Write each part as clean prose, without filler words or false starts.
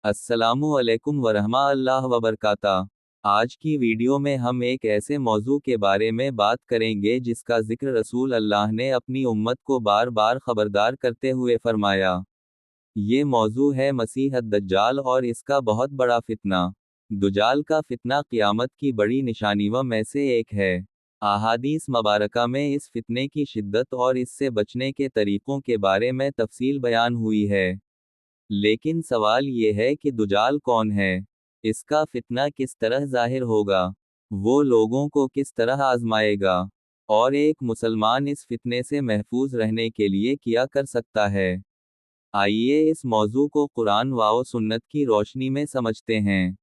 अस्सलामु अलैकुम वरहमतुल्लाहि वबरकातुहू। आज की वीडियो में हम एक ऐसे मौजू के बारे में बात करेंगे जिसका जिक्र रसूल अल्लाह ने अपनी उम्मत को बार बार खबरदार करते हुए फरमाया। ये मौजू है मसीह दज्जाल और इसका बहुत बड़ा फितना। दुजाल का फितना क़यामत की बड़ी निशानियों में से एक है। अहादीस मुबारका में इस फितने की शिद्दत और इससे बचने के तरीक़ों के बारे में तफसील बयान हुई है। लेकिन सवाल ये है कि दुजाल कौन है, इसका फितना किस तरह जाहिर होगा, वो लोगों को किस तरह आजमाएगा, और एक मुसलमान इस फितने से महफूज रहने के लिए क्या कर सकता है। आइए इस मौजू को कुरान व सुन्नत की रोशनी में समझते हैं।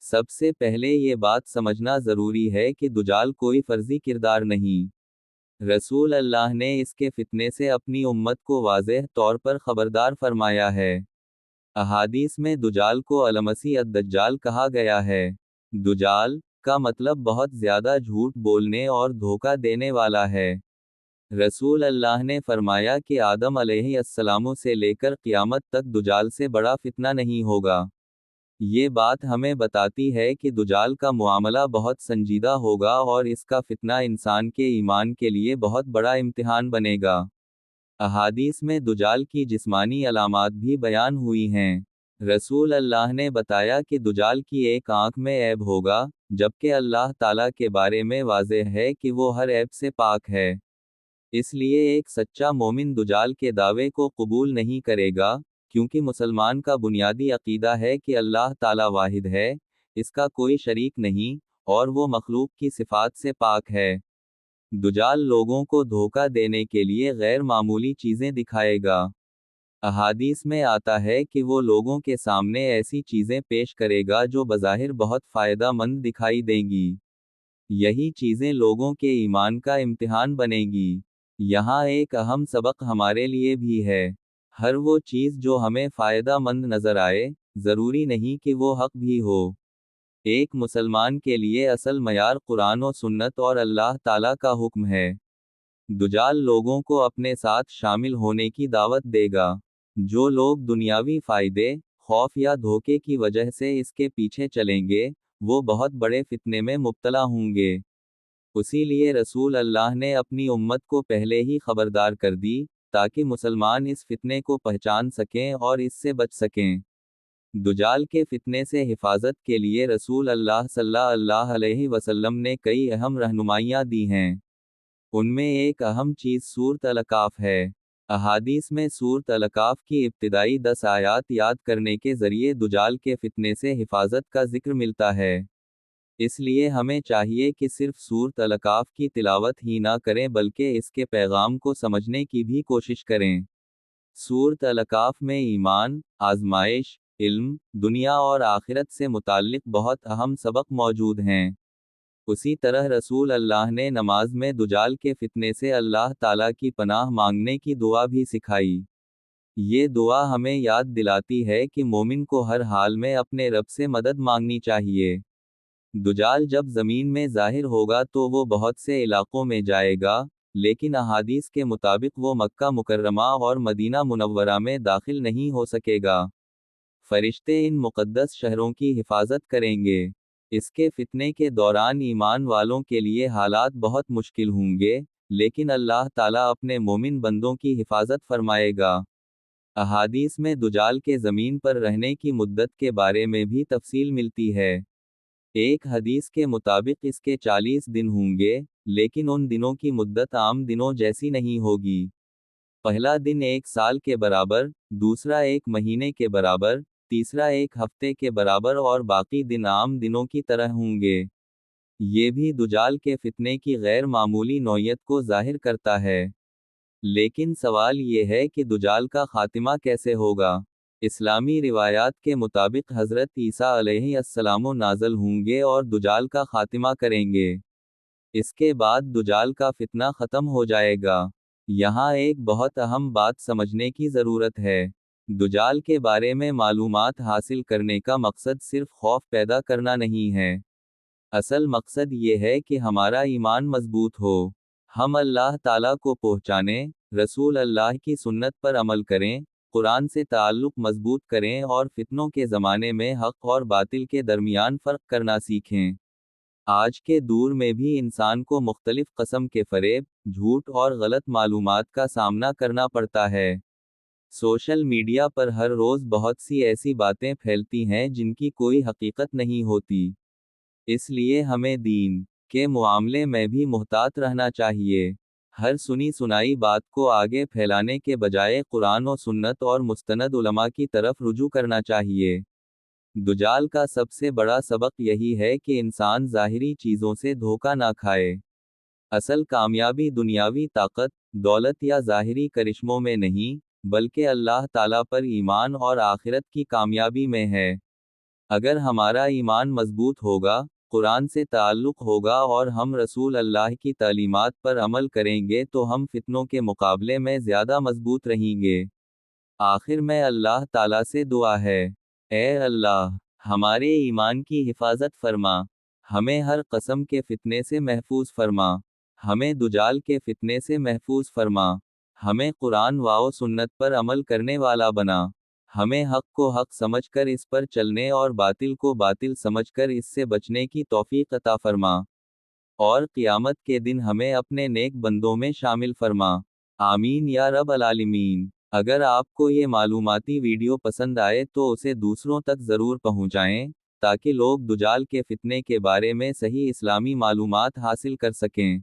सबसे पहले ये बात समझना ज़रूरी है कि दुजाल कोई फर्जी किरदार नहीं। रसूल अल्लाह ने इसके फितने से अपनी उम्मत को वाज़ेह तौर पर खबरदार फरमाया है। अहादीस में दुजाल को अलमसी अद-दज्जाल कहा गया है। दुजाल का मतलब बहुत ज़्यादा झूठ बोलने और धोखा देने वाला है। रसूल अल्लाह ने फरमाया कि आदम अलैहिस्सलाम से लेकर क़यामत तक दुजाल से बड़ा फितना नहीं होगा। ये बात हमें बताती है कि दुजाल का मुआमला बहुत संजीदा होगा और इसका फितना इंसान के ईमान के लिए बहुत बड़ा इम्तिहान बनेगा। अहादीस में दुजाल की जिस्मानी अलामात भी बयान हुई हैं। रसूल अल्लाह ने बताया कि दुजाल की एक आंख में ऐब होगा, जबकि अल्लाह ताला के बारे में वाज़ेह है कि वो हर ऐब से पाक है। इसलिए एक सच्चा मोमिन दुजाल के दावे को कबूल नहीं करेगा, क्योंकि मुसलमान का बुनियादी अकीदा है कि अल्लाह ताला वाहिद है, इसका कोई शरीक नहीं, और वो मखलूक की सिफात से पाक है। दुजाल लोगों को धोखा देने के लिए गैर मामूली चीज़ें दिखाएगा। अहादीस में आता है कि वो लोगों के सामने ऐसी चीज़ें पेश करेगा जो बज़ाहिर बहुत फ़ायदा मंद दिखाई देंगी। यही चीज़ें लोगों के ईमान का इम्तिहान बनेगी। यहाँ एक अहम सबक हमारे लिए भी है। हर वो चीज़ जो हमें फ़ायदा मंद नज़र आए, ज़रूरी नहीं कि वो हक़ भी हो। एक मुसलमान के लिए असल मयार कुरान और सुन्नत और अल्लाह ताला का हुक्म है। दुजाल लोगों को अपने साथ शामिल होने की दावत देगा। जो लोग दुनियावी फ़ायदे, खौफ या धोखे की वजह से इसके पीछे चलेंगे, वो बहुत बड़े फितने में मुब्तला होंगे। उसीलिए रसूल अल्लाह ने अपनी उम्मत को पहले ही खबरदार कर दी, ताकि मुसलमान इस फितने को पहचान सकें और इससे बच सकें। दुजाल के फितने से हिफाजत के लिए रसूल अल्लाह सल्लल्लाहु अलैहि वसल्लम ने कई अहम रहनुमाइयाँ दी हैं। उनमें एक अहम चीज़ सूरत अल-काफ़ है। अहादीस में सूरत अल-काफ़ की इब्तिदाई 10 आयात याद करने के ज़रिए दुजाल के फितने से हिफाजत का जिक्र मिलता है। इसलिए हमें चाहिए कि सिर्फ सूरत अल-काफ़ की तिलावत ही ना करें बल्कि इसके पैगाम को समझने की भी कोशिश करें। सूरत अल-काफ़ में ईमान, आज़माइश, इल्म, दुनिया और आखिरत से मुताल्लिक़ बहुत अहम सबक मौजूद हैं। उसी तरह रसूल अल्लाह ने नमाज में दुजाल के फितने से अल्लाह ताला की पनाह मांगने की दुआ भी सिखाई। ये दुआ हमें याद दिलाती है कि मोमिन को हर हाल में अपने रब से मदद मांगनी चाहिए। दुजाल जब ज़मीन में ज़ाहिर होगा तो वो बहुत से इलाक़ों में जाएगा, लेकिन अहादीस के मुताबिक वो मक्का मुकर्रमा और मदीना मुनव्वरा में दाखिल नहीं हो सकेगा। फरिश्ते इन मुक़द्दस शहरों की हिफाजत करेंगे। इसके फितने के दौरान ईमान वालों के लिए हालात बहुत मुश्किल होंगे, लेकिन अल्लाह ताला अपने मोमिन बंदों की हिफाजत फरमाएगा। अहादीस में दुजाल के ज़मीन पर रहने की मुद्दत के बारे में भी तफसील मिलती है। एक हदीस के मुताबिक इसके 40 दिन होंगे, लेकिन उन दिनों की मुद्दत आम दिनों जैसी नहीं होगी। पहला दिन 1 साल के बराबर, दूसरा 1 महीने के बराबर, तीसरा 1 हफ्ते के बराबर और बाकी दिन आम दिनों की तरह होंगे। ये भी दुजाल के फितने की गैर मामूली नौयत को जाहिर करता है। लेकिन सवाल ये है कि दुजाल का खातिमा कैसे होगा। इस्लामी रिवायात के मुताबिक हज़रत ईसा अलैहिस्सलाम नाज़िल होंगे और दुजाल का खातिमा करेंगे। इसके बाद दुजाल का फितना ख़त्म हो जाएगा। यहाँ एक बहुत अहम बात समझने की ज़रूरत है। दुजाल के बारे में मालूमात हासिल करने का मकसद सिर्फ खौफ पैदा करना नहीं है। असल मकसद ये है कि हमारा ईमान मजबूत हो। हम अल्लाह ताला को पहचानें, रसूल अल्लाह की सुन्नत पर अमल करें, قرآن سے تعلق مضبوط کریں اور فتنوں کے زمانے میں حق اور باطل کے درمیان فرق کرنا سیکھیں۔ آج کے دور میں بھی انسان کو مختلف قسم کے فریب، جھوٹ اور غلط معلومات کا سامنا کرنا پڑتا ہے۔ سوشل میڈیا پر ہر روز بہت سی ایسی باتیں پھیلتی ہیں جن کی کوئی حقیقت نہیں ہوتی۔ اس لیے ہمیں دین کے معاملے میں بھی محتاط رہنا چاہیے۔ ہر سنی سنائی بات کو آگے پھیلانے کے بجائے قرآن و سنت اور مستند علماء کی طرف رجوع کرنا چاہیے۔ دجال کا سب سے بڑا سبق یہی ہے کہ انسان ظاہری چیزوں سے دھوکہ نہ کھائے۔ اصل کامیابی دنیاوی طاقت، دولت یا ظاہری کرشموں میں نہیں، بلکہ اللہ تعالیٰ پر ایمان اور آخرت کی کامیابی میں ہے۔ اگر ہمارا ایمان مضبوط ہوگا، قرآن سے تعلق ہوگا اور ہم رسول اللہ کی تعلیمات پر عمل کریں گے تو ہم فتنوں کے مقابلے میں زیادہ مضبوط رہیں گے۔ آخر میں اللہ تعالیٰ سے دعا ہے، اے اللہ، ہمارے ایمان کی حفاظت فرما، ہمیں ہر قسم کے فتنے سے محفوظ فرما، ہمیں دجال کے فتنے سے محفوظ فرما، ہمیں قرآن و سنت پر عمل کرنے والا بنا، ہمیں حق کو حق سمجھ کر اس پر چلنے اور باطل کو باطل سمجھ کر اس سے بچنے کی توفیق عطا فرما، اور قیامت کے دن ہمیں اپنے نیک بندوں میں شامل فرما، آمین یا رب العالمین۔ اگر آپ کو یہ معلوماتی ویڈیو پسند آئے تو اسے دوسروں تک ضرور پہنچائیں، تاکہ لوگ دجال کے فتنے کے بارے میں صحیح اسلامی معلومات حاصل کر سکیں۔